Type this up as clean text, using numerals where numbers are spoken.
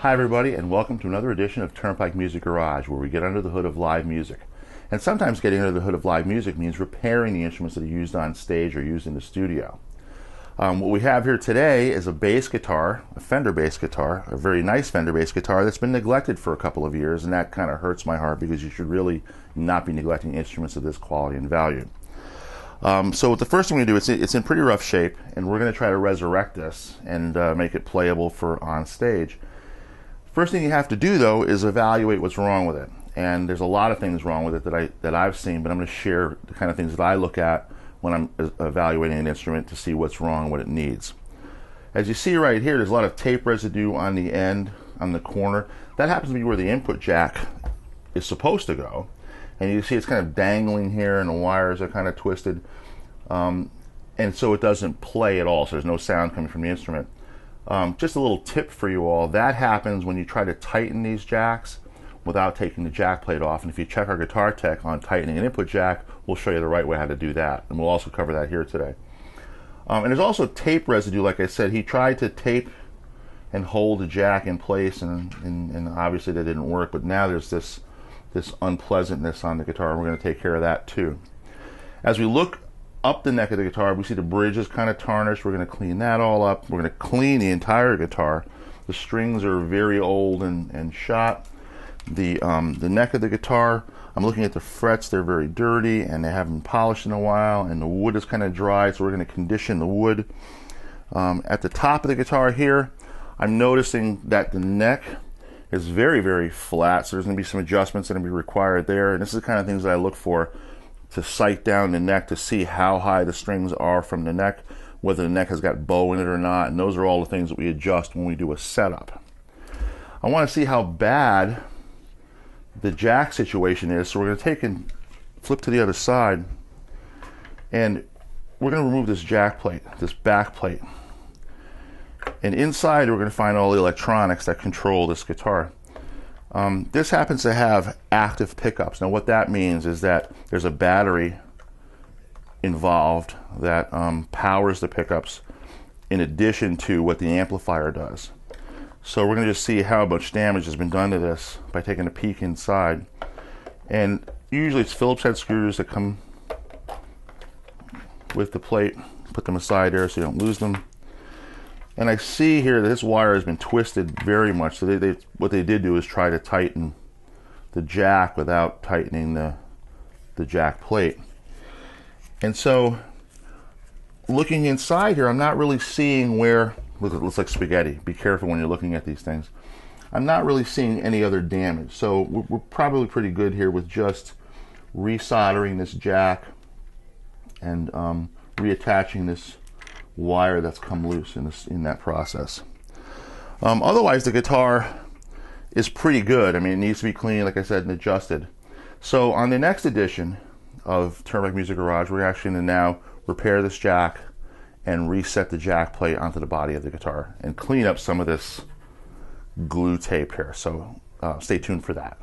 Hi everybody, and welcome to another edition of Turnpike Music Garage, where we get under the hood of live music. And sometimes getting under the hood of live music means repairing the instruments that are used on stage or used in the studio. What we have here today is a bass guitar, a Fender bass guitar, a very nice Fender bass guitar that's been neglected for a couple of years, and that kind of hurts my heart because you should really not be neglecting instruments of this quality and value. So the first thing we do, it's in pretty rough shape, and we're going to try to resurrect this and make it playable for on stage. First thing you have to do, though, is evaluate what's wrong with it. And there's a lot of things wrong with it that I've seen, but I'm going to share the kind of things that I look at when I'm evaluating an instrument to see what's wrong and what it needs. As you see right here, there's a lot of tape residue on the end, on the corner. That happens to be where the input jack is supposed to go. And you see it's kind of dangling here, and the wires are kind of twisted. And so it doesn't play at all, so there's no sound coming from the instrument. Just a little tip for you all, that happens when you try to tighten these jacks without taking the jack plate off. And if you check our guitar tech on tightening an input jack, we'll show you the right way how to do that. And we'll also cover that here today. And there's also tape residue. Like I said, he tried to tape and hold the jack in place, and obviously that didn't work. But now there's this unpleasantness on the guitar, and we're going to take care of that too. As we look up the neck of the guitar, we see the bridge is kind of tarnished. We're going to clean that all up. We're going to clean the entire guitar. The strings are very old and shot. The neck of the guitar, I'm looking at the frets. They're very dirty and they haven't been polished in a while, and the wood is kind of dry, so we're going to condition the wood. At the top of the guitar here, I'm noticing that the neck is very, very flat, so there's going to be some adjustments that are going to be required there. And this is the kind of things that I look for to sight down the neck to see how high the strings are from the neck, whether the neck has got bow in it or not, and those are all the things that we adjust when we do a setup. I want to see how bad the jack situation is, so we're going to take and flip to the other side, and we're going to remove this jack plate, this back plate. And inside we're going to find all the electronics that control this guitar. This happens to have active pickups. Now what that means is that there's a battery involved that powers the pickups in addition to what the amplifier does. So we're going to just see how much damage has been done to this by taking a peek inside. And usually it's Phillips head screws that come with the plate. Put them aside there so you don't lose them. And I see here that this wire has been twisted very much. So what they did do is try to tighten the jack without tightening the jack plate. And so looking inside here, I'm not really seeing where, look, it looks like spaghetti. Be careful when you're looking at these things. I'm not really seeing any other damage. So we're probably pretty good here with just resoldering this jack and reattaching this wire that's come loose in that process. Otherwise, the guitar is pretty good. I mean, it needs to be cleaned, like I said, and adjusted. So on the next edition of Turnpike Music Garage, we're actually going to now repair this jack and reset the jack plate onto the body of the guitar and clean up some of this glue tape here. So stay tuned for that.